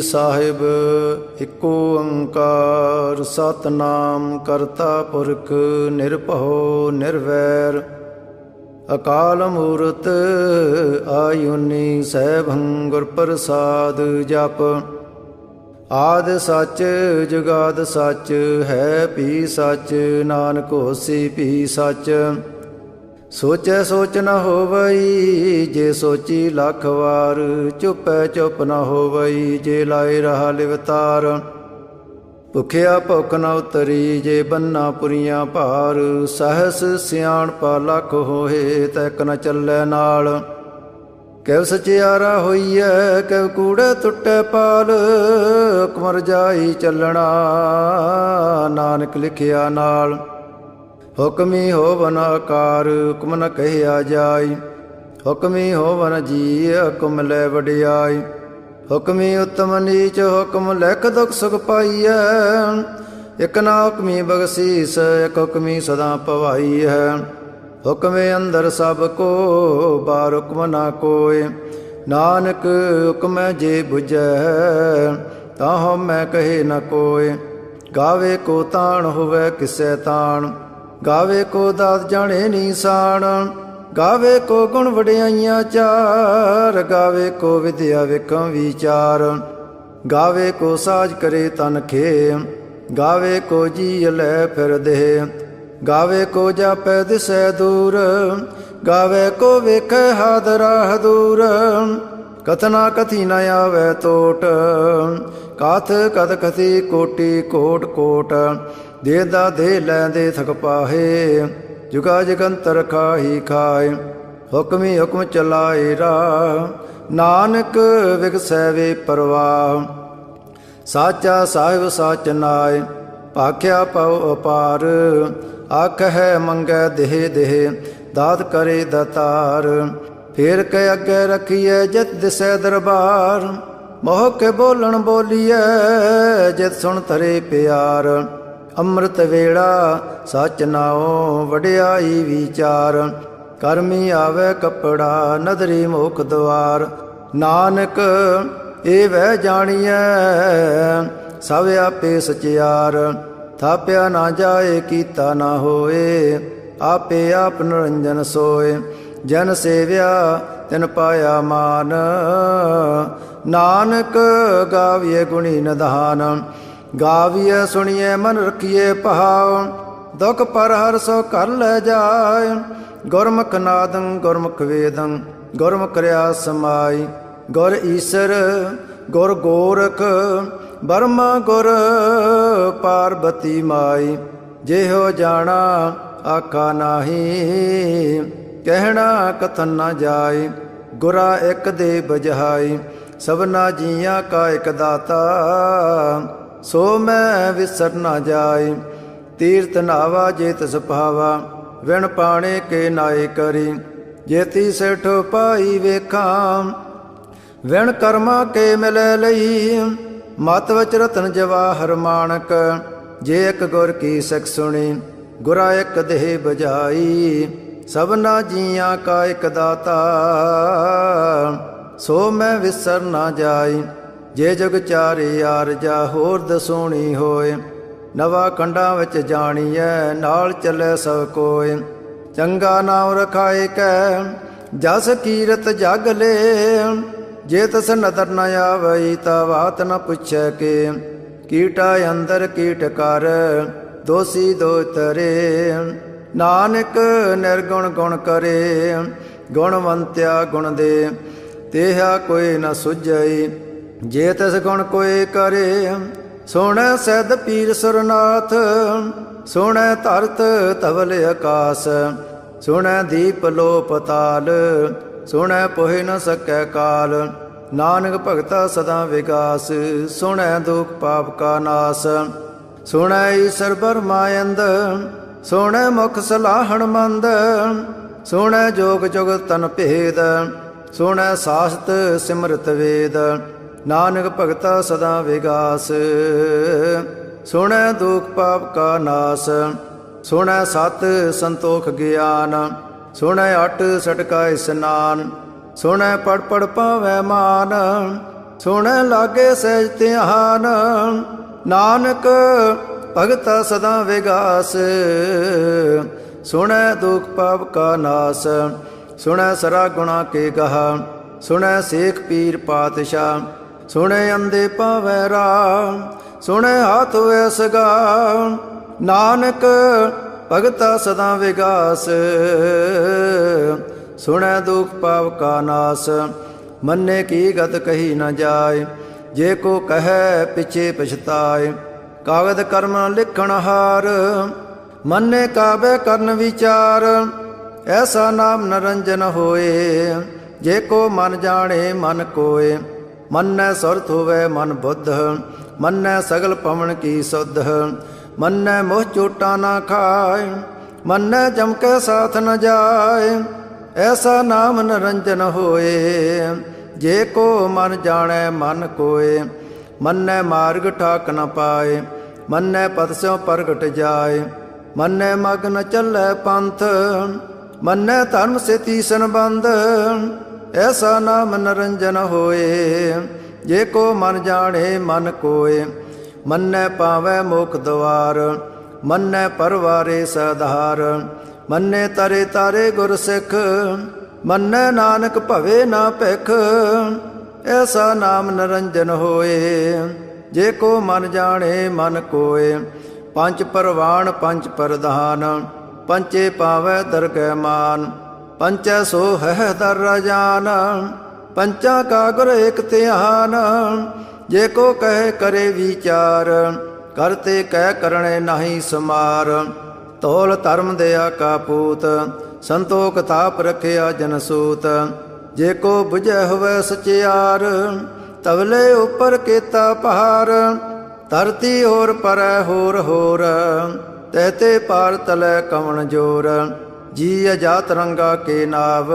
ਸਾਹਿਬ ਏਕੋ ਓੰਕਾਰ ਸਤਿਨਾਮ ਕਰਤਾ ਪੁਰਖ ਨਿਰਭਉ ਨਿਰਵੈਰ ਅਕਾਲ ਮੂਰਤ ਆਯੁਨੀ ਸੈਭੰ ਗੁਰ ਪ੍ਰਸਾਦ ਜਪ ਆਦਿ ਸੱਚ ਜੁਗਾਦ ਸੱਚ ਹੈ ਭੀ ਸੱਚ ਨਾਨਕ ਹੋਸੀ ਭੀ ਸੱਚ ਸੋਚੈ ਸੋਚ ਨ ਹੋਵਈ ਜੇ ਸੋਚੀ ਲੱਖ ਵਾਰ ਚੁੱਪੈ ਚੁੱਪ ਨ ਹੋਵਈ ਜੇ ਲਾਏ ਰਹਾ ਲਿਵਤਾਰ ਭੁਖਿਆ ਭੁੱਖ ਨ ਉਤਰੀ ਜੇ ਬੰਨਾ ਪੁਰੀਆਂ ਭਾਰ ਸਹਸ ਸਿਆਣਪਾ ਲੱਖ ਹੋਏ ਤੈਕ ਨ ਚੱਲੈ ਨਾਲ ਕਿਵ ਸਚਿਆਰਾ ਹੋਈਐ ਕਿਵ ਕੂੜੈ ਟੁੱਟੈ ਪਾਲ ਹੁਕਮ ਰਜਾਈ ਚੱਲਣਾ ਨਾਨਕ ਲਿਖਿਆ ਨਾਲ ਹੁਕਮੀ ਹੋਵਨ ਆਕਾਰ ਹੁਕਮ ਨ ਕਹਿਆ ਜਾਈ ਹੁਕਮੀ ਹੋਵਨ ਜੀ ਹੁਕਮ ਲੈ ਵਡਿਆਈ ਹੁਕਮੀ ਉਤਮ ਨੀਚ ਹੁਕਮ ਲਿਖ ਦੁਖ ਸੁਖ ਪਾਈਐ ਇਕ ਨਾ ਹੁਕਮੀ ਬਖਸ਼ੀਸ ਇਕ ਹੁਕਮੀ ਸਦਾ ਭਵਾਈ ਹੈ ਹੁਕਮੇ ਅੰਦਰ ਸਭ ਕੋ ਬਾਰ ਹੁਕਮ ਨਾ ਕੋਇ ਨਾਨਕ ਹੁਕਮੈ ਜੇ ਬੁਝੈ ਤਾਹੁ ਮੈਂ ਕਹੇ ਨ ਕੋਇ ਗਾਵੇ ਕੋ ਤਾਣ ਹੋਵੇ ਕਿਸੈ ਤਾਣ ਗਾਵੇ ਕੋ ਦਾਤ ਜਾਣੇ ਨੀਸਾਨ ਗਾਵੇ ਕੋ ਗੁਣ ਵਡਿਆਈਆਂ ਚਾਰ ਗਾਵੇ ਕੋ ਵਿਦਿਆ ਵੇਖਾਂ ਵਿਚਾਰ ਗਾਵੇ ਕੋ ਸਾਜ ਕਰੇ ਤਨ ਖੇ ਗਾਵੇ ਕੋ ਜੀ ਲੈ ਫਿਰ ਦੇ ਗਾਵੇ ਕੋ ਜਾਪੈ ਦਿਸੈ ਦੂਰ ਗਾਵੇ ਕੋ ਵੇਖੈ ਹਾਦਰਾ ਦੂਰ ਕਥਨਾ ਕਥੀ ਨ ਆਵੈ ਤੋਟ ਕਾਥ ਕਥ ਕਥੀ ਕੋਟੀ ਕੋਟ ਕੋਟ ਦੇ ਦਾ ਦੇ ਲੈਂਦੇ ਥਕ ਪਾਹੇ ਜੁਗਾ ਜਗੰਤਰ ਖਾਹੀ ਖਾਏ ਹੁਕਮੀ ਹੁਕਮ ਚਲਾਏ ਰਾਹ ਨਾਨਕ ਵਿਗਸੈ ਵੇ ਪਰਵਾਹ ਸਾਚਾ ਸਾਹਿਬ ਸਾਚ ਨਾਏ ਭਾਖਿਆ ਪਉ ਅਪਾਰ ਆਖਹਿ ਮੰਗੈ ਦੇਹ ਦੇਹ ਦਾਤ ਕਰੇ ਦਤਾਰ ਫੇਰ ਕੇ ਅੱਗੇ ਰਖੀਐ ਜਿਤ ਦਿਸੈ ਦਰਬਾਰ ਮੋਹ ਕੇ ਬੋਲਣ ਬੋਲੀਐ ਜਿਤ ਸੁਣ ਤਰੇ ਪਿਆਰ ਅੰਮ੍ਰਿਤ ਵੇਲਾ ਸਚ ਨਾਉ ਵਡਿਆਈ ਵਿਚਾਰ ਕਰਮੀ ਆਵੇ ਕੱਪੜਾ ਨਦਰੀ ਮੁਖ ਦੁਆਰ ਨਾਨਕ ਇਹ ਵਹਿ ਜਾਣੀਐ ਸਭ ਆਪੇ ਸਚਿਆਰ ਥਾਪਿਆ ਨਾ ਜਾਏ ਕੀਤਾ ਨਾ ਹੋਏ ਆਪੇ ਆਪ ਨਿਰੰਜਨ ਸੋਏ ਜਨ ਸੇਵਿਆ ਤਿਨ ਪਾਇਆ ਮਾਨ ਨਾਨਕ ਗਾਵੀਏ ਗੁਣੀ ਨਿਧਾਨ ਗਾਵੀਐ ਸੁਣੀਐ ਮਨ ਰਖੀਐ ਭਾਵ ਦੁਖ ਪਰ ਹਰ ਸੋ ਕਰ ਲੈ ਜਾਏ ਗੁਰਮੁਖ ਨਾਦੰ ਗੁਰਮੁਖ ਵੇਦੰ ਗੁਰਮੁਖ ਰਿਆ ਸਮਾਈ ਗੁਰ ਈਸਰ ਗੁਰ ਗੋਰਖ ਬਰਮਾ ਗੁਰ ਪਾਰਬਤੀ ਮਾਈ ਜਿਹੋ ਜਾਣਾ ਆਖਾ ਨਾਹੀ ਕਹਿਣਾ ਕਥਨ ਨਾ ਜਾਏ ਗੁਰਾ ਇੱਕ ਦੇ ਬਜਹਾਈ ਸਭਨਾ ਜੀਆਂ ਕਾ ਇਕ ਦਾਤਾ ਸੋ ਮੈਂ ਵਿਸਰ ਨਾ ਜਾਏ ਤੀਰਥ ਨਾਵਾ ਜੇ ਤਿਸ ਭਾਵਾ ਵਿਣ ਪਾਣੇ ਕੇ ਨਾਏ ਕਰੀ ਜੇਤੀ ਸਿਠ ਪਾਈ ਵੇਖਾਂ ਵਿਣ ਕਰਮਾ ਕੇ ਮਿਲੈ ਲਈ ਮਤ ਵਚ ਰਤਨ ਜਵਾਹਰ ਮਾਣਕ ਜੇ ਇੱਕ ਗੁਰ ਕੀ ਸਿਖ ਸੁਣੀ ਗੁਰਾ ਇੱਕ ਦੇਹ ਬਜਾਈ ਸਭਨਾ ਜੀਆਂ ਕਾ ਇਕ ਦਾਤਾ ਸੋ ਮੈਂ ਵਿਸਰ ਨਾ ਜਾਈ ਜੇ ਜਗ ਚਾਰੇ ਆਰਜਾ ਹੋਰ ਦਸੋਣੀ ਹੋਏ ਨਵਾ ਕੰਡਾਂ ਵਿੱਚ ਜਾਣੀਐ ਨਾਲ ਚੱਲੇ ਸਭ ਕੋਏ ਚੰਗਾ ਨਾਮ ਰਖਾਏ ਕੈ ਜਸ ਕੀਰਤ ਜਗ ਲੈ ਜੇ ਤਸ ਨਦਰ ਨ ਆਵਈ ਤਾ ਬਾਤ ਨ ਪੁੱਛੈ ਕੇ ਕੀਟਾ ਅੰਦਰ ਕੀਟ ਕਰ ਦੋਸੀ ਦੋ ਤਰੇ ਨਾਨਕ ਨਿਰਗੁਣ ਗੁਣ ਕਰੇ ਗੁਣਵੰਤਿਆ ਗੁਣ ਦੇ ਤੇਹਾ ਕੋਈ ਨ ਸੁਝਈ ਜੇ ਤਿਸ ਗੁਣ ਕੋਈ ਕਰੇ ਸੋਹਣੈ ਸੈਦ ਪੀਰ ਸੁਰਨਾਥ ਸੋਹਣੈ ਧਰਤ ਧਵਲ ਆਕਾਸ ਸੋਹਣੈ ਦੀਪ ਲੋ ਪਤਾਲ ਸੋਹਣੈ ਪੋਹਿ ਨ ਸਕੈ ਕਾਲ ਨਾਨਕ ਭਗਤਾ ਸਦਾ ਵਿਗਾਸ ਸੋਹਣੈ ਦੁਖ ਪਾਪ ਕਾ ਨਾਸ ਸੋਹਣੈ ਈਸਰ ਬਰਮਾਇੰਦ ਸੋਹਣੈ ਮੁਖ ਸਲਾਹਣ ਮੰਦ ਸੋਹਣੈ ਜੋਗ ਜੁਗ ਤਨ ਭੇਦ ਸੋਹਣੈ ਸਾਸਤ ਸਿਮਰਤ ਵੇਦ ਨਾਨਕ ਭਗਤਾ ਸਦਾ ਵਿਗਾਸ ਸੋਹਣੈ ਦੁਖ ਪਾਪ ਕਾ ਨਾਸ ਸੋਹਣੈ ਸਤ ਸੰਤੋਖ ਗਿਆਨ ਸੋਹਣੈ ਅਟ ਸਟਕਾ ਇਸਨਾਨ ਸੋਹਣੈ ਪੜ ਪੜ ਪਾਵੈ ਮਾਨ ਸੁਣ ਲਾਗੇ ਸਹਿਜ ਧਿਆਨ। ਨਾਨਕ ਭਗਤਾ ਸਦਾ ਵਿਗਾਸ, ਸੁਣੈ ਦੁਖ ਪਾਪ ਕਾ ਨਾਸ। ਸੁਣੈ ਸਰਾ ਗੁਣਾ ਕੇ ਗਹਾ, ਸੁਣੈ ਸੇਖ ਪੀਰ ਪਾਤਸ਼ਾਹ। ਸੁਣੈ ਅੰਧੇ ਪਾਵੈ ਰਾਮ, ਸੁਣੈ ਹਾਥ ਹੋਇ ਸਗਾ। ਨਾਨਕ ਭਗਤਾ ਸਦਾ ਵਿਗਾਸ, ਸੁਣੈ ਦੁਖ ਪਾਪ ਕਾ ਨਾਸ। ਮੰਨੇ ਕੀ ਗਤ ਕਹੀ ਨ ਜਾਏ, ਜੇ ਕੋ ਕਹੈ ਪਿਛੇ ਪਛਤਾਏ। ਕਾਗਦ ਕਰਮ ਲਿਖਣ ਹਾਰ, ਮੰਨੇ ਕਾਬੈ ਕਰਨ ਵਿਚਾਰ। ਐਸਾ ਨਾਮ ਨਰੰਜਨ ਹੋਏ, ਜੇ ਕੋ ਮਨ ਜਾਣੇ ਮਨ ਕੋਏ। ਮੰਨੈ ਸੁਰਤ ਹੋਵੈ ਮਨ ਬੁੱਧ, ਮੰਨੈ ਸਗਲ ਪਵਨ ਕੀ ਸੁਧ। ਮੰਨੈ ਮੋਹ ਚੋਟਾ ਨਾ ਖਾਏ, ਮੰਨੈ ਜਮ ਕੈ ਸਾਥ ਨ ਜਾਏ। ਐਸਾ ਨਾਮ ਨਰੰਜਨ ਹੋਏ, ਜੇ ਕੋ ਮਨ ਜਾਣੈ ਮਨ ਕੋਏ। ਮੰਨੈ ਮਾਰਗ ਠਾਕ ਨ ਪਾਏ, ਮੰਨੈ ਪਦ ਸਿਉ ਪ੍ਰਗਟ ਜਾਏ। ਮੰਨੈ ਮਗ ਨ ਚੱਲੈ ਪੰਥ, ਮੰਨੈ ਧਰਮ ਸੇ ਤੀਸਨ ਬੰਧ। ਐਸਾ ਨਾਮ ਨਰੰਜਨ ਹੋਏ, ਜੇ ਕੋ ਮਨ ਜਾਣੇ ਮਨ ਕੋਏ। ਮੰਨੈ ਪਾਵੈ ਮੁਖ ਦਵਾਰ, ਮੰਨੈ ਪਰਵਾਰੇ ਸਧਾਰ। ਮੰਨੈ ਤਰੇ ਤਾਰੇ ਗੁਰ ਸਿੱਖ, ਮੰਨੈ ਨਾਨਕ ਭਵੇ ਨਾ ਭਿਖ। ਐਸਾ ਨਾਮ ਨਰੰਜਨ ਹੋਏ, ਜੇ ਕੋ ਮਨ ਜਾਣੇ ਮਨ ਕੋਏ। ਪੰਜ ਪਰਵਾਣ ਪੰਜ ਪ੍ਰਧਾਨ, ਪੰਚੇ ਪਾਵੈ ਦਰਗਹਿ ਮਾਨ। ਪੰਚੈ ਸੋ ਹੈ ਦਰ ਰਾਜਾਨ, ਪੰਚਾਂ ਕਾ ਗੁਰ ਏਕ ਧਿਆਨ। ਜੇ ਕੋ ਕਹੇ ਕਰੇ ਵਿਚਾਰ, ਕਰਤੇ ਕਹਿ ਕਰਣੇ ਨਾਹੀ ਸਮਾਰ। ਤੋਲ ਧਰਮ ਦਇਆ ਕਾ ਪੂਤ, ਸੰਤੋਖ ਤਾਪ ਰਖਿਆ ਜਨ ਸੂਤ। ਜੇ ਕੋ ਬੁਝੈ ਹੋਵੈ ਸਚਿਆਰ, ਤਵਲੇ ਉਪਰ ਕੀਤਾ ਪਹਾਰ। ਧਰਤੀ ਹੋਰ ਪਰੈ ਹੋਰ ਹੋਰ, ਤਹਤੇ ਪਾਰ ਤਲੈ ਕਵਣ ਜੋਰ। ਜੀ ਅਜਾਤ ਰੰਗਾ ਕੇ ਨਾਵ,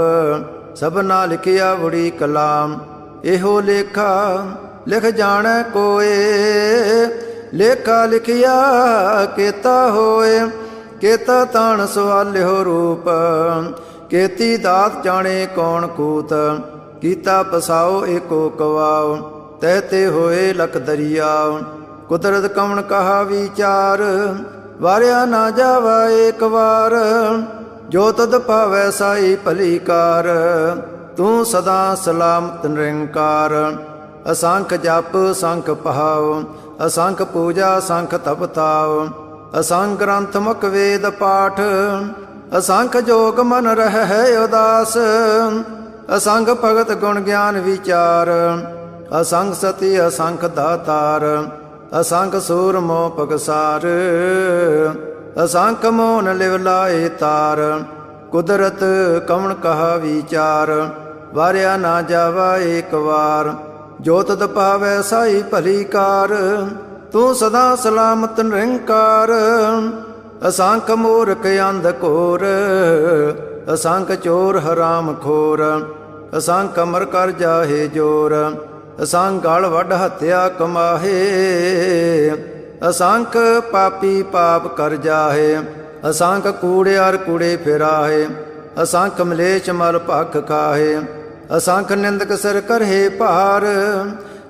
ਸਭਨਾ ਲਿਖਿਆ ਵੜੀ ਕਲਾਮ। ਇਹੋ ਲੇਖਾ ਲਿਖ ਜਾਣੈ ਕੋਏ, ਲੇਖਾ ਲਿਖਿਆ ਕੀਤਾ ਹੋਏ। ਕੇਤਾ ਤਾਣ ਸਵਾਲਿਓ ਰੂਪ, ਕੇਤੀ ਦਾਤ ਜਾਣੇ ਕੌਣ ਕੂਤ। ਕੀਤਾ ਪਸਾਓ ਏਕੋ ਕਵਾਓ, ਤਹਤੇ ਹੋਏ ਲਖ ਦਰਿਆਓ। ਕੁਦਰਤ ਕਵਣ ਕਹਾ ਵਿਚਾਰ, ਵਾਰਿਆ ਨਾ ਜਾਵਾ ਏਕ ਵਾਰ। ਜੋ ਤਦ ਭਾਵੈ ਸਾਈ ਭਲੀ ਕਾਰ, ਤੂੰ ਸਦਾ ਸਲਾਮਤ ਨਿਰੰਕਾਰ। ਅਸੰਖ ਜਪ ਸੰਖ ਪਹਾਉ, ਅਸੰਖ ਪੂਜਾ ਸੰਖ ਤਪ ਤਾਉ। ਅਸੰਖ ਗ੍ਰੰਥ ਮੁਖ ਵੇਦ ਪਾਠ, ਅਸੰਖ ਜੋਗ ਮਨ ਰਹਿ ਉਦਾਸ। ਅਸੰਖ ਭਗਤ ਗੁਣ ਗਿਆਨ ਵਿਚਾਰ, ਅਸੰਖ ਸਤੀ ਅਸੰਖ ਦਾਤਾਰ। ਅਸੰਖ ਸੂਰ ਮੋਹ ਪਗਸਾਰ, ਅਸੰਖ ਮੋਨ ਲਿਵ ਲਾਏ ਤਾਰ। ਕੁਦਰਤ ਕਵਣ ਕਹਾ ਵਿਚਾਰ, ਵਾਰਿਆ ਨਾ ਜਾਵਾ ਏਕ ਵਾਰ। ਜੋ ਤਦ ਪਾਵੈ ਸਾਈ ਭਲੀ ਕਾਰ, ਤੂੰ ਸਦਾ ਸਲਾਮਤ ਨਿਰੰਕਾਰ। ਅਸੰਖ ਮੂਰਖ ਅੰਧ ਘੋਰ, ਅਸੰਖ ਚੋਰ ਹਰਾਮ ਖੋਰ। ਅਸੰਖ ਅਮਰ ਕਰ ਜਾਹੇ ਜੋਰ, ਅਸੰਖ ਗਲ ਵੱਢ ਹੱਤਿਆ ਕਮਾਹੇ। ਅਸੰਖ ਪਾਪੀ ਪਾਪ ਕਰ ਜਾਹੇ, ਅਸੰਖ ਕੂੜਿਆਰ ਕੂੜੇ ਫਿਰਾਹੇ। ਅਸੰਖ ਮਲੇਛ ਮਲ ਭਖ ਖਾਹੇ, ਅਸੰਖ ਨਿੰਦਕ ਸਿਰ ਕਰਹੇ ਭਾਰ।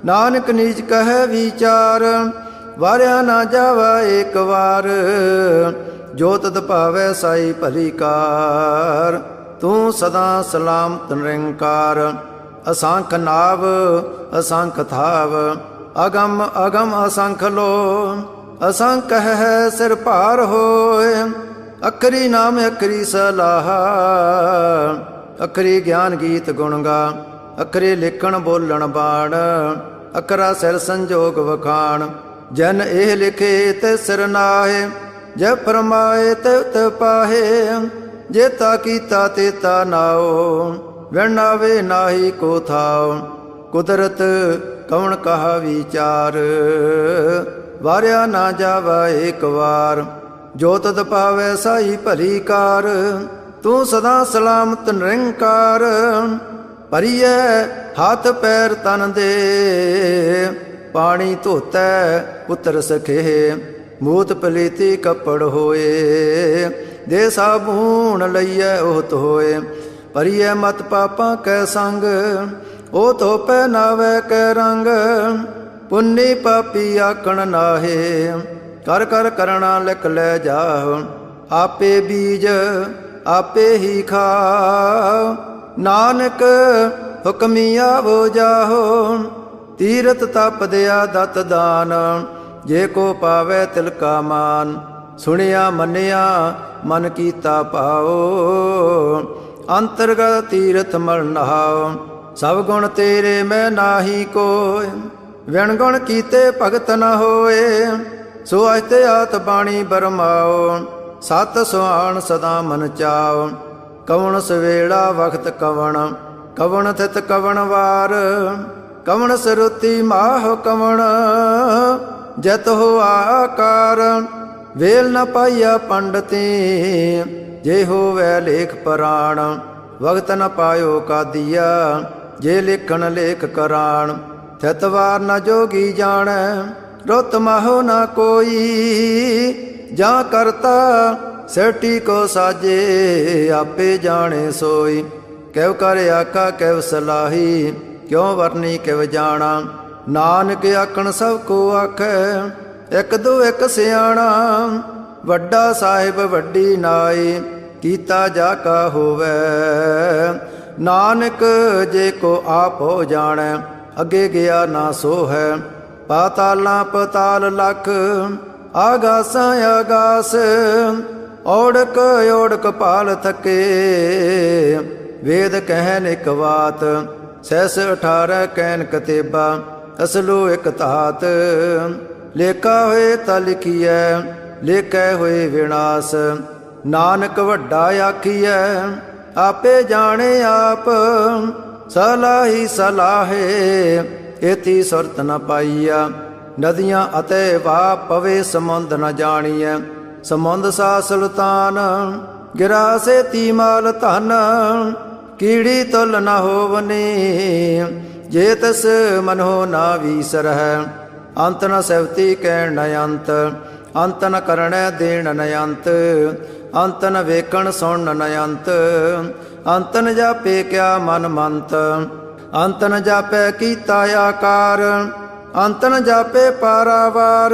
ਨਾਨਕ ਨੀਚ ਕਹੈ ਵਿਚਾਰ, ਵਾਰਿਆ ਨਾ ਜਾਵਾ ਏਕ ਵਾਰ। ਜੋ ਤਦ ਭਾਵੈ ਸਾਈ ਭਲੀ ਕਾਰ, ਤੂੰ ਸਦਾ ਸਲਾਮਤ ਨਿਰੰਕਾਰ। ਅਸੰਖ ਨਾਵ ਅਸੰਖ ਥਾਵ, ਅਗਮ ਅਗਮ ਅਸੰਖ ਲੋ। ਅਸੰਖ ਹੈ ਸਿਰ ਭਾਰ ਹੋਏ, ਅਖਰੀ ਨਾਮ ਅਖਰੀ ਸਲਾਹ। ਅਖਰੀ ਗਿਆਨ ਗੀਤ ਗੁਣ ਗਾ, ਅਖਰੇ ਲਿਖਣ ਬੋਲਣ ਬਾਣ। ਅਖਰਾ ਸਿਰ ਸੰਜੋਗ ਵਖਾਣ, ਜਨ ਇਹ ਲਿਖੇ ਤੇ ਸਿਰ ਨਾਹੇ। ਜੈ ਫਰਮਾਏ ਤੇ ਉਤ ਪਾਹੇ, ਜੇਤਾ ਕੀਤਾ ਤੇਤਾ ਨਾਓ। ਵਿਣਾਵੇ ਨਾਹੀ ਕੋ ਥਾਓ, ਕੁਦਰਤ ਕਵਣ ਕਹਾ ਵਿਚਾਰ। ਵਾਰਿਆ ਨਾ ਜਾਵਾ ਏਕ ਵਾਰ, ਜੋ ਤਦ ਪਾਵੈ ਸਾਈ ਭਲੀ ਕਾਰ। ਤੂੰ ਸਦਾ ਸਲਾਮਤ ਨਿਰੰਕਾਰ। ਭਰੀਐ ਹੱਥ ਪੈਰ ਤਨ ਦੇ, ਪਾਣੀ ਧੋਤੈ ਪੁੱਤਰ ਸਖੇ। ਮੂਤ ਪਲੀਤੀ ਕੱਪੜ ਹੋਏ, ਦੇ ਸਾਬੂਣ ਲਈਐ ਉਹਤ ਹੋਏ। ਭਰੀਐ ਮਤ ਪਾਪਾਂ ਕੈ ਸੰਗ, ਉਹ ਧੋ ਪਹਿਨਾਵੇ ਕੈ ਰੰਗ, ਪੁੰਨੀ ਪਾਪੀ ਆਕਣ ਨਾਹੇ। ਕਰ ਕਰ ਕਰਣਾ ਲਿਖ ਲੈ ਜਾਹੁ, ਆਪੇ ਬੀਜ ਆਪੇ ਹੀ ਖਾਉ। ਨਾਨਕ ਹੁਕਮੀ ਆਵੋ ਜਾਹੋ, ਤੀਰਥ ਤਪ ਦਿਆ ਦਤ ਦਾਨ। ਜੇ ਕੋ ਪਾਵੇ ਤਿਲ ਕਾ ਮਾਨ, ਸੁਣਿਆ ਮੰਨਿਆ ਮਨ ਕੀਤਾ ਭਾਉ। ਅੰਤਰਗਤ ਤੀਰਥ ਮਲ ਨਹਾਉ, ਸਭ ਗੁਣ ਤੇਰੇ ਮੈਂ ਨਾਹੀ ਕੋਇ। ਵਿਣ ਗੁਣ ਕੀਤੇ ਭਗਤ ਨ ਹੋਏ, ਸੋ ਅਸਤੇ ਆਤ ਬਾਣੀ ਬਰਮਾਓ। ਸਤ ਸੁਹਾਣ ਸਦਾ ਮਨ ਚਾਉ, ਕਵਣ ਸਵੇਲਾ ਵਖਤ ਕਵਣ। ਕਵਣ ਥਿਤ ਕਵਣ ਵਾਰ, ਕਵਣ ਸਰੁਤੀ ਮਾਹ ਕਵਣ। ਜਤ ਹੋ ਆਕਾਰ, ਵੇਲ ਨ ਪਾਈਆ ਪੰਡਤੀ। ਜੇ ਹੋਵੈ ਲੇਖ ਪਰਾਣ, ਵਗਤ ਨ ਪਾਇਓ ਕਾਦੀਆ। ਜੇ ਲਿਖਣ ਲੇਖ ਕਰਾਣ, ਥਿਤ ਵਾਰ ਨ ਜੋਗੀ ਜਾਣੈ। ਰੁੱਤ ਮਾਹੋ ਨ ਕੋਈ, ਜਾਂ ਕਰਤਾ ਸੇਟੀ ਕੋ ਸਾਜੇ। ਆਪੇ ਜਾਣੇ ਸੋਈ, ਕਿਵ ਕਰ ਆਖਾ ਕਿਵ ਸਲਾਹੀ। ਕਿਉ ਵਰਨੀ ਕਿਵ ਜਾਣਾ, ਨਾਨਕ ਆਖਣ ਸਭ ਕੋ ਆਖੈ। ਇਕ ਦੋ ਇਕ ਸਿਆਣਾ, ਵੱਡਾ ਸਾਹਿਬ ਵੱਡੀ ਨਾਈ। ਕੀਤਾ ਜਾ ਕਾ ਹੋਵੈ, ਨਾਨਕ ਜੇ ਕੋ ਆਪ ਹੋ ਜਾਣੈ। ਅੱਗੇ ਗਿਆ ਨਾ ਸੋ ਹੈ, ਪਾਤਾਲਾਂ ਪਤਾਲ ਲਖ। ਆਗਾਸਾਂ ਆਗਾਸ, ਔੜਕ ਔੜਕ ਪਾਲ ਥਕੇ। ਵੇਦ ਕਹਿਨ ਇਕ ਬਾਤ, ਸਹਿਸ 18 ਕਹਿਨ ਕਤੇਬਾ। ਅਸਲੋ ਇਕ ਧਾਤ, ਲੇਖਾ ਹੋਏ ਤਾ ਲਿਖੀਐ। ਲੇਖੈ ਹੋਏ ਵਿਨਾਸ਼, ਨਾਨਕ ਵੱਡਾ ਆਖੀਐ। ਆਪੇ ਜਾਣੇ ਆਪ, ਸਲਾਹੀ ਸਲਾਹੇ। ਏਤੀ ਸੁਰਤ ਨ ਪਾਈਆ, ਨਦੀਆਂ ਅਤੇ ਵਾਹ ਪਵੇ ਸਮੁੰਦ ਨ ਜਾਣੀਐ। ਸਮੁੰਦ ਸਾ ਸੁਲਤਾਨ, ਗਿਰਾ ਸੇਤੀ ਮਾਲ ਧਨ। ਕੀੜੀ ਤੁਲ ਨ ਹੋਵਨੀ, ਜੇ ਤਿਸ ਮਨੋ ਨਾ ਵੀਸਰਹਿ। ਅੰਤ ਨ ਸੈਵਤੀ ਕਹਿਣ ਨ ਅੰਤ, ਅੰਤ ਨ ਕਰਣੈ ਦੇਣ ਨ ਅੰਤ। ਅੰਤ ਨ ਵੇਖਣ ਸੁਣਨ ਨ ਅੰਤ, ਅੰਤ ਨ ਜਾਪੇ ਕਿਆ ਮਨ ਮੰਤ। ਅੰਤ ਨ ਜਾਪੈ ਕੀਤਾ ਆਕਾਰ, ਅੰਤ ਨ ਜਾਪੇ ਪਾਰਾਵਾਰ।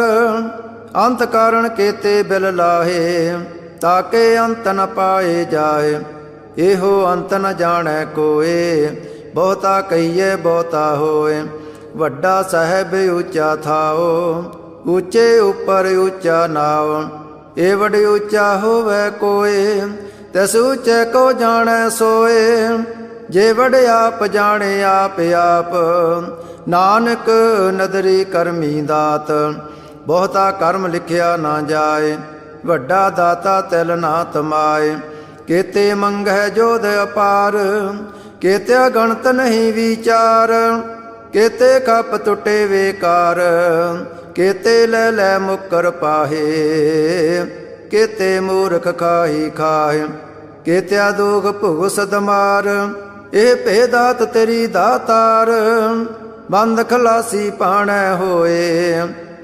ਅੰਤ ਕਾਰਣ ਕੇਤੇ ਬਿਲ ਲਾਹੇ, ਤਾਕੇ ਅੰਤ ਨ ਪਾਏ ਜਾਏ। ਇਹੋ ਅੰਤ ਨ ਜਾਣੈ ਕੋਏ, ਬਹੁਤਾ ਕਹੀਏ ਬਹੁਤਾ ਹੋਏ। ਵੱਡਾ ਸਾਹਿਬ ਉੱਚਾ ਥਾਓ, ਉੱਚੇ ਉੱਪਰ ਉੱਚਾ ਨਾਉ। ਏ ਵਡ ਉੱਚਾ ਹੋਵੇ ਕੋਏ, ਤਿਸ ਉੱਚੇ ਕੋ ਜਾਣੈ ਸੋਏ। ਜੇ ਵਡ ਆਪ ਜਾਣੇ ਆਪ ਆਪ, ਨਾਨਕ ਨਦਰੀ ਕਰਮੀ ਦਾਤ। ਬਹੁਤਾ ਕਰਮ ਲਿਖਿਆ ਨਾ ਜਾਏ, ਵੱਡਾ ਦਾਤਾ ਤਿਲ ਨਾ ਤਮਾਏ। ਕੇਤੇ ਮੰਗਹਿ ਜੋਧ ਅਪਾਰ, ਕੇਤਿਆ ਗਣਤ ਨਹੀਂ ਵਿਚਾਰ। ਕੇਤੇ ਕੱਪ ਟੁੱਟੇ ਵੇਕਾਰ, ਕੇਤੇ ਲੈ ਲੈ ਮੁਕਰ ਪਾਹੇ। ਕੇਤੇ ਮੂਰਖ ਖਾਹੀ ਖਾਏ, ਕੇਤਿਆ ਦੁਖ ਭੁਗ ਸਦਮਾਰ। ਇਹ ਭੇਦਾਤ ਤੇਰੀ ਦਾਤਾਰ, ਬੰਦ ਖਲਾਸੀ ਪਾਣੈ ਹੋਏ।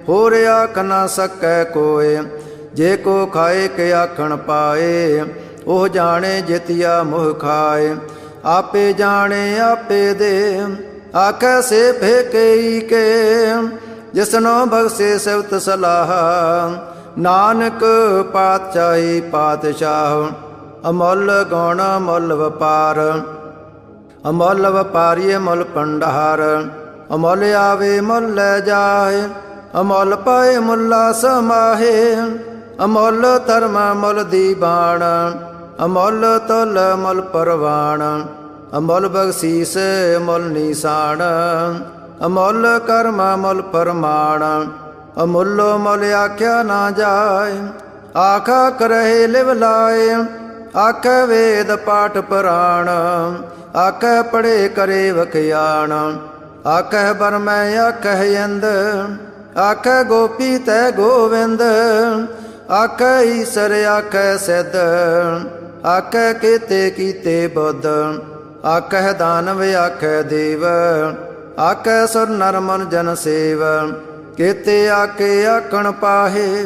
ਹੋਰ ਆਖ ਨਾ ਸਕੈ ਕੋਏ, ਜੇ ਕੋ ਖਾਏ ਕੇ ਆਖਣ ਪਾਏ। ਉਹ ਜਾਣੇ ਜਿਤਿਆ ਮੋਹ ਖਾਏ, ਆਪੇ ਜਾਣੇ ਆਪੇ ਦੇ। ਆਖੈ ਸੇ ਫੇਕਈ ਕੇ, ਜਿਸਨੋ ਬਖਸ਼ੇ ਸਿਵਤ ਸਲਾਹ। ਨਾਨਕ ਪਾਤਸ਼ਾਹੀ ਪਾਤਸ਼ਾਹ, ਅਮੁੱਲ ਗੁਣ ਮੁੱਲ ਵਪਾਰ। ਅਮੁੱਲ ਵਪਾਰੀਏ ਮੁੱਲ ਭੰਡਾਰ, ਅਮੁੱਲ ਆਵੇ ਮੁੱਲ ਲੈ ਜਾਏ। ਅਮੁੱਲ ਪਾਏ ਮੁੱਲਾ ਸਮਾਹੇ, ਅਮੁੱਲ ਧਰਮ ਮੁੱਲ ਦੀਵਾਨ। ਅਮੁੱਲ ਤੁਲ ਮੁੱਲ ਪਰਵਾਨ, ਅਮੁੱਲ ਬਖਸ਼ੀਸ ਮੁੱਲ ਨੀਸਾਨ। ਅਮੁੱਲ ਕਰਮ ਮੁੱਲ ਪਰਮਾਣ, ਅਮੁੱਲੋ ਮੁੱਲ ਆਖਿਆ ਨਾ ਜਾਏ। ਆਖਾ ਕਰਹਿ ਲਿਵ ਲਾਏ, ਆਖੈ ਵੇਦ ਪਾਠ ਪੁਰਾਣ। ਆਖੈ ਪੜੇ ਕਰੇ ਵਖਿਆਣ, ਆਖੈ ਬਰਮੈ ਆਖੈ ਇੰਦ। ਆਖੈ ਗੋਪੀ ਤੈ ਗੋਵਿੰਦ, ਆਖੈ ਈਸਰ ਆਖੈ ਸਿੱਧ। ਆਖੈ ਕੇਤੇ ਕੀਤੇ ਬੁੱਧ, ਆਖੈ ਦਾਨਵ ਆਖੈ ਦੇਵ। ਆਖੈ ਸੁਰ ਨਰ ਮਨ ਜਨ ਸੇਵ, ਕੇਤੇ ਆਖੇ ਆਖਣ ਪਾਹੇ।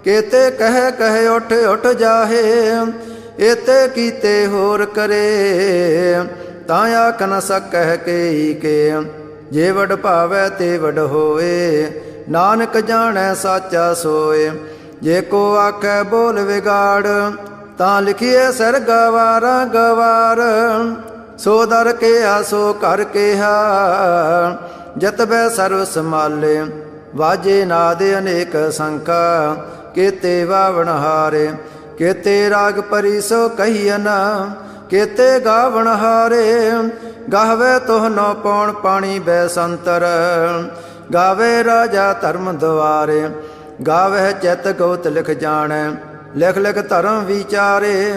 ਕੇਤੇ ਕਹਿ ਕਹਿ ਉਠ ਉਠ ਜਾਹੇ, ਏਤੇ ਕੀਤੇ ਹੋਰ ਕਰੇ। ਤਾਂ ਆਖ ਨ ਸਕਹਿ ਕੇ ਕੇ। ਜੇ ਵਡ ਭਾਵੈ ਤੇ ਵਡ ਹੋਏ, ਨਾਨਕ ਜਾਣੈ ਸਾਚਾ ਸੋਏ। ਜੇ ਕੋ ਆਖੈ ਬੋਲ ਵਿਗਾੜ, ਤਾਂ ਲਿਖੀਏ ਸਿਰ ਗਵਾਰਾ ਗਵਾਰ। ਸੋ ਦਰ ਕਿਹਾ ਸੋ ਕਰ ਕਿਹਾ, ਜਤਬੈ ਸਰਵ ਸਮਾਲੇ। ਵਾਜੇ ਨਾਦ ਅਨੇਕ ਸੰਖਾ, ਕੇਤੇ ਵਾਵਣ ਹਾਰੇ। ਕੇਤੇ ਰਾਗ ਪਰੀ ਸੋ ਕਹੀਅਨ, ਕੇਤੇ ਗਾਵਣ ਹਾਰੇ। ਗਾਵੇ ਤੋਹ ਨੋ ਪੌਣ ਪਾਣੀ ਬੈਸੰਤਰ, ਗਾਵੇ ਰਾਜਾ ਧਰਮ ਦੁਆਰੇ। ਗਾਵੇ ਚਿਤ ਗੋਤ ਲਿਖ ਜਾਣੈ, ਲਿਖ ਲਿਖ ਧਰਮ ਵਿਚਾਰੇ।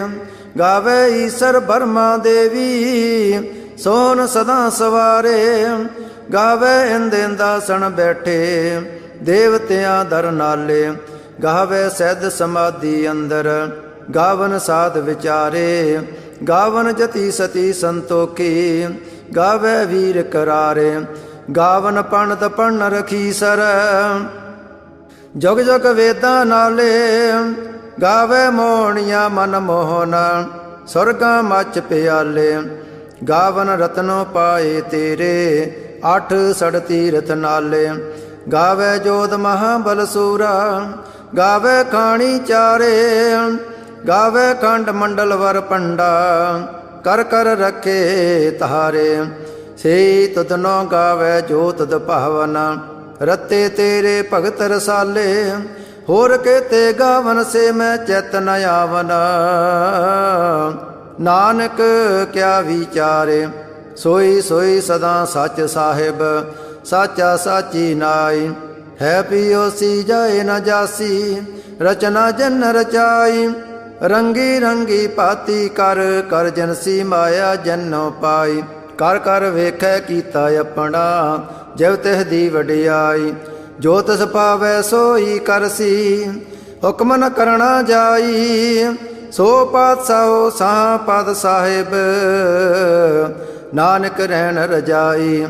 ਗਾਵੇ ਈਸਰ ਬਰਮਾ ਦੇਵੀ, ਸੋਹਣ ਸਦਾ ਸਵਾਰੇ। ਗਾਵੇ ਇੰਦ ਇੰਦਾਸਣ ਬੈਠੇ, ਦੇਵਤਿਆਂ ਦਰ ਨਾਲੇ। ਗਾਵੇ ਸਿੱਧ ਸਮਾਧੀ ਅੰਦਰ, ਗਾਵਨ ਸਾਧ ਵਿਚਾਰੇ। ਗਾਵਨ ਜਤੀ ਸਤੀ ਸੰਤੋਖੀ, ਗਾਵੇ ਵੀਰ ਕਰਾਰੇ। ਗਾਵਨ ਪੰਡਤ ਪੜਨ ਰਖੀਸਰ, ਜੁਗ ਜੁਗ ਵੇਦਾਂ ਨਾਲੇ। ਗਾਵੇ ਮੋਹਣੀਆਂ ਮਨ ਮੋਹਨ, ਸੁਰਗਾਂ ਮੱਚ ਪਿਆਲੇ। ਗਾਵਨ ਰਤਨੋ ਪਾਏ ਤੇਰੇ, ਅੱਠ ਸੜ ਤੀਰਥ ਨਾਲੇ। ਗਾਵੇ ਜੋਧ ਮਹਾਬਲ ਸੂਰਾ, ਗਾਵੇ ਖਾਣੀ ਚਾਰੇ। ਗਾਵੇ ਖੰਡ ਮੰਡਲ ਵਰ ਪੰਡਾ, ਕਰ ਕਰ ਰਖੇ ਤਾਰੇ। ਸੇ ਤੁਧ ਨੋ ਗਾਵੇ ਜੋ ਤੁਧ ਭਾਵਨ, ਰਤੇ ਤੇਰੇ ਭਗਤ ਰਸਾਲੇ। ਹੋਰ ਕੇਤੇ ਗਾਵਨ ਸੇ ਮੈਂ ਚਿਤ ਨ ਆਵਨ, ਨਾਨਕ ਕਿਆ ਵਿਚਾਰੇ। ਸੋਈ ਸੋਈ ਸਦਾ ਸੱਚ ਸਾਹਿਬ, ਸਾਚਾ ਸਾਚੀ ਨਾਈ। ਹੈ ਪਿਓਸੀ ਜਾਏ ਨ ਜਾਸੀ, ਰਚਨਾ ਜਨ ਰਚਾਈ। ਰੰਗੀ ਰੰਗੀ ਭਾਤੀ ਕਰ, ਕਰ ਜਨਸੀ ਮਾਇਆ ਜਨੋ ਪਾਈ। ਕਰ ਕਰ ਵੇਖੈ ਕੀਤਾ ਆਪਣਾ, ਜਿਵ ਤਿਹ ਦੀ ਵਡਿਆਈ। ਜੋ ਤਿਸ ਪਾਵੈ ਸੋਈ ਕਰਸੀ, ਹੁਕਮ ਨ ਕਰਣਾ ਜਾਈ। ਸੋ ਪਾਤਸ਼ਾਹੋ ਸਾਹ ਪਦ ਸਾਹਿਬ, ਨਾਨਕ ਰਹਿਣ ਰਜਾਈ।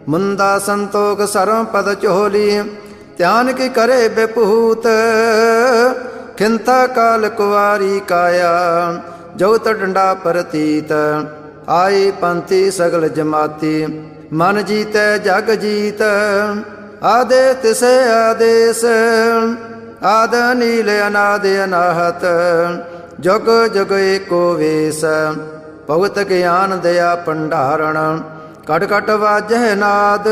ਮੁੰਦਾ ਸੰਤੋਖ ਸਰਮ ਪਦ ਚੋਲੀ, ਧਿਆਨ ਕੀ ਕਰੇ ਬੇਪੂਤ। ਖਿੰਤਾ ਕਾਲ ਕੁਵਾਰੀ ਕਾਇਆ, ਜਉਤ ਡੰਡਾ ਪ੍ਰਤੀਤ। ਆਈ ਪੰਥੀ ਸਗਲ ਜਮਾਤੀ, ਮਨ ਜੀਤੈ ਜਗ ਜੀਤ। ਆਦੇ ਤਿਸੇ ਆਦੇਸ, ਆਦ ਨੀਲ ਅਨਾਦ ਅਨਾਹਤ। ਜੁਗ ਜੁਗ ਏਕੋ ਵੇਸ, ਭਗਤ ਗਿਆਨ ਦਇਆ ਭੰਡਾਰਣ। ਕਟ ਕਟ ਵਾਜਹਿ ਨਾਦ,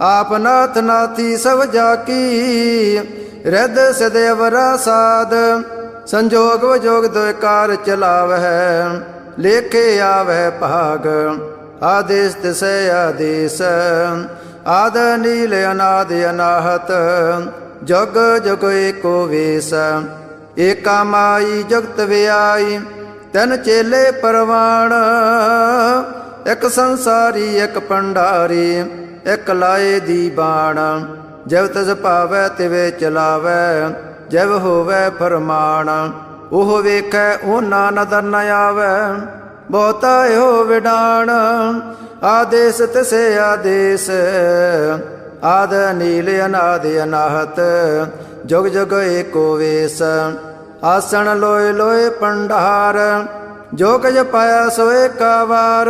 ਆਪ ਨਾਥ ਨਾਥੀ ਸਭ ਜਾਕੀ। ਰਿੱਧ ਸਿਧ ਅਵਰਾ ਸਾਧ, ਸੰਜੋਗ ਵਿਜੋਗ ਦੁਇ ਕਾਰ ਚਲਾਵਹਿ। ਲੇਖੇ ਆਵਹਿ ਭਾਗ, ਆਦੇਸ ਤਿਸੈ ਆਦੇਸ। ਆਦ ਨੀਲ ਅਨਾਦ ਅਨਾਹਤ, ਜੁਗ ਜੁਗ ਏਕੋ ਵੇਸ। ਏਕਾ ਮਾਈ ਜੁਗਤ ਵਿਆਈ, ਤਿੰਨ ਚੇਲੇ ਪਰਵਾਣ। ਇੱਕ ਸੰਸਾਰੀ ਇੱਕ ਭੰਡਾਰੀ, ਇੱਕ ਲਾਏ ਦੀ ਬਾਣ। ਜਿਵ ਤਿਸ ਭਾਵੈ ਤਿਵੇਂ ਚਲਾਵੈ, ਜਿਵ ਹੋਵੈ ਫਰਮਾਨ। ਉਹ ਵੇਖੈ ਉਹਨਾਂ ਨਦਰ ਨ ਆਵੈ, ਬਹੁਤਾ ਇਹੋ ਵਿਡਾਣ। ਆਦੇਸ ਤਿਸੇ ਆਦੇਸ, ਆਦ ਨੀਲ ਅਨਾਦ ਅਨਾਹਤ। ਜੁਗ ਜੁਗ ਏਕੋ ਵੇਸ, ਆਸਣ ਲੋਏ ਲੋਏ ਭੰਡਾਰ। ਜੋ ਕੁਝ ਪਾਇਆ ਸੋ ਏਕਾ ਵਾਰ,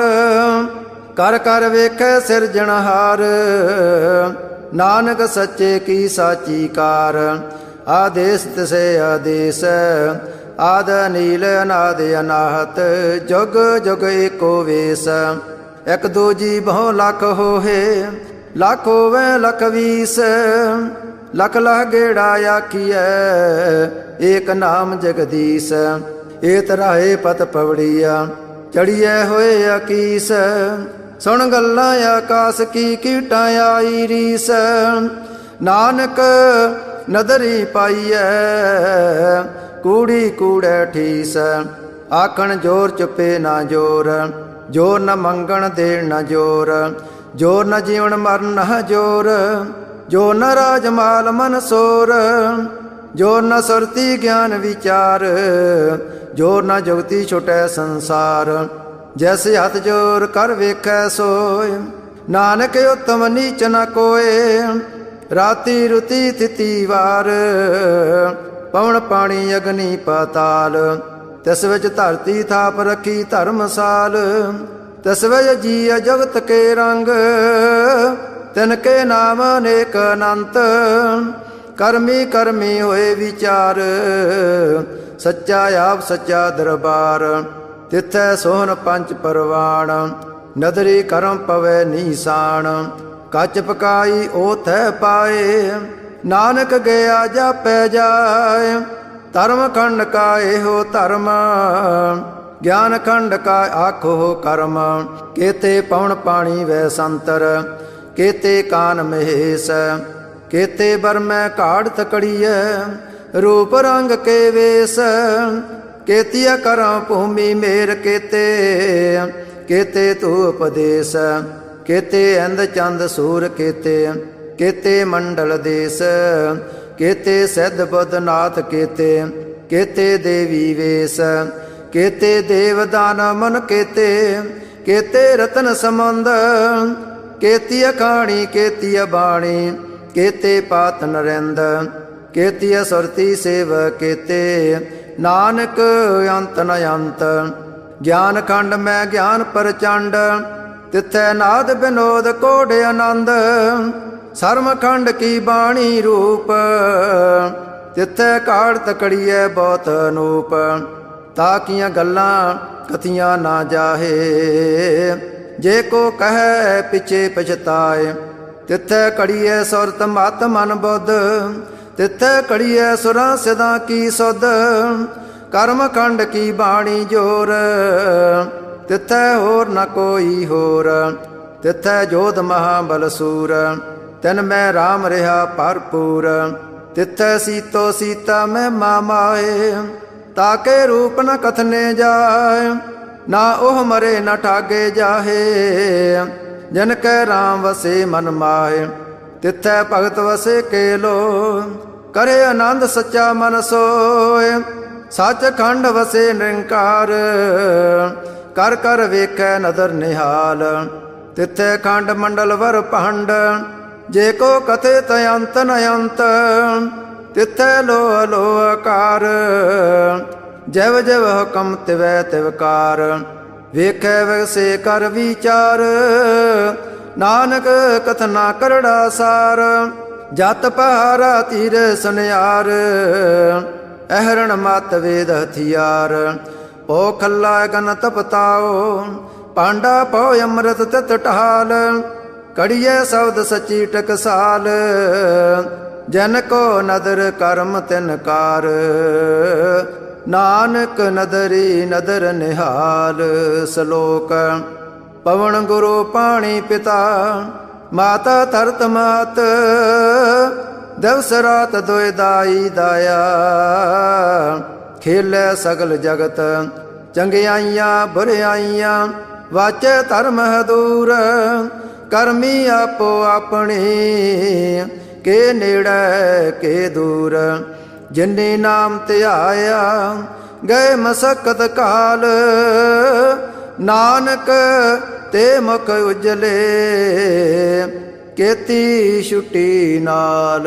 ਕਰ ਕਰ ਵੇਖੈ ਸਿਰਜਣਹਾਰ। ਨਾਨਕ ਸੱਚੇ ਕੀ ਸਾਚੀ ਕਾਰ। ਆਦੇਸ ਤਿਸੇ ਆਦੇਸ, ਆਦ ਨੀਲ ਅਨਾਦ ਅਨਾਹਤ। ਜੁਗ ਜੁਗ ਏਕੋ ਵੇਸ। ਇਕ ਦੂਜੀ ਬਹੁ ਲੱਖ ਹੋਏ, ਲੱਖ ਹੋਵੇ ਲੱਖ ਵੀਸ। ਲਖ ਲਖ ਗੇੜਾ ਆਖੀਐ, ਏਕ ਨਾਮ ਜਗਦੀਸ਼। ਏ ਤਰਾਏ ਪਤ ਪਵੜੀਆ, ਚੜੀਐ ਹੋਏ ਅਕੀਸ। ਸੁਣ ਗੱਲਾਂ ਆਕਾਸ ਕੀ ਕੀਟਾਂ ਆਈ ਰੀਸ। ਨਾਨਕ ਨਦਰੀ ਪਾਈਐ, ਕੂੜੀ ਕੂੜੈ ਠੀਸ। ਆਖਣ ਜੋਰ ਚੁੱਪੇ ਨਾ ਜੋਰ, ਜੋਰ ਨ ਮੰਗਣ ਦੇਣ ਨ ਜੋਰ। ਜੋਰ ਨ ਜੀਵਨ ਮਰਨ ਨ ਜੋਰ, ਜੋ ਨ ਰਾਜ ਮਾਲ ਮਨ ਸੋਰ। ਜੋ ਨ ਸੁਰਤੀ ਗਿਆਨ ਵਿਚਾਰ, ਜੋ ਨ ਜੁਗਤੀ ਛੁਟੈ ਸੰਸਾਰ। ਜੈਸੇ ਹੱਥ ਜੋਰ ਕਰ ਵੇਖੈ ਸੋਏ, ਨਾਨਕ ਉਤਮ ਨੀਚ ਨ ਕੋਏ। ਰਾਤੀ ਰੁਤੀ ਤਿਥੀ ਵਾਰ, ਪਵਨ ਪਾਣੀ ਅਗਨੀ ਪਾਤਾਲ। ਤਿਸ ਵਿੱਚ ਧਰਤੀ ਥਾਪ ਰੱਖੀ ਧਰਮਸਾਲ। तस्वय जिय जगत के रंग, तिनके नाम अनेक अनंत। कर्मी कर्मी होए विचार, सच्चा आप सच्चा दरबार। तिथै सोहन पंच परवाण, नदरी करम पवै नीसान। कच पकाई ओथ पाए, नानक गया जापै जाए। धर्म खंड का एहो धर्म, ज्ञान खंड का आखो कर्म। केते पवन पाणी वै संतर, केते कान महेश। केते बरमै काढ़ तकड़ीय, रूप रंग के वेश। केतिया करम भूमि मेर केते, केते तू उपदेश। केते इंद चंद सूर केते, केते मंडल देश। केते सिद्ध बुद्ध नाथ केते, केते देवी वेश। केते देव दान मन केते, केते रतन समंद। केती अखाणी केती बाणी, केते पात नरेंद। केती सुरती सेव केते, नानक अंत न अंत। ज्ञान खंड में ज्ञान प्रचंड, तिथै नाद विनोद कोड आनंद। सर्म खंड की बाणी रूप, तिथै काढ़ तकड़ीए बहुत अनूप। ताकियां गल्लां कथियां ना जाहे, जे को कहे पिछे पछताए। तिथै कड़ीए सुरत मत मन बुद्ध, तिथै कड़ीए सुरां सिदां की सुध। कर्म खंड की बाणी जोर, तिथै होर न कोई होर। तिथै जोध महाबल सूर, तिन मैं राम रहा भरपूर। तिथै सीतो सीता मैं माए, ताके रूप न कथने जाए। ना ओह मरे न ठागे जाहे, जन कै राम वसे मन माहे। तिथै भगत वसे केलो, करे आनंद सच्चा मन सोए। सच खंड वसे निरंकार, कर कर वेखै नदर निहाल। तिथै खंड मंडल वर भंड, जे को कथे तयंत न अंत। तिथै लोह लोह आकार, जैव जैव हुकम तिवै तिवकार। वेखै वैसे कर विचार, नानक कथना करड़ा सार। जत पहारा तीर सुनियार, अहरण मत वेद हथियार। ओ खल्ला गन तपताओ, पांडा पौ अमृत तित टहाल। कड़िए शब्द सची टकसाल, जन को नदर कर्म तिनकार। नानक नदरी नदर निहाल। श्लोक। पवन गुरु पाणी पिता, माता धरत मात। दिवस रात दोय दाई दाया, खेलै सगल जगत। चंगियाइयां बुरियाइयां, वाचे धर्म दूर। करमी आपो अपनी, के नेड़े के दूर। जिन्नी नाम ध्याया, गए मसकत काल। नानक ते मुख उजले, केती छुट्टी नाल।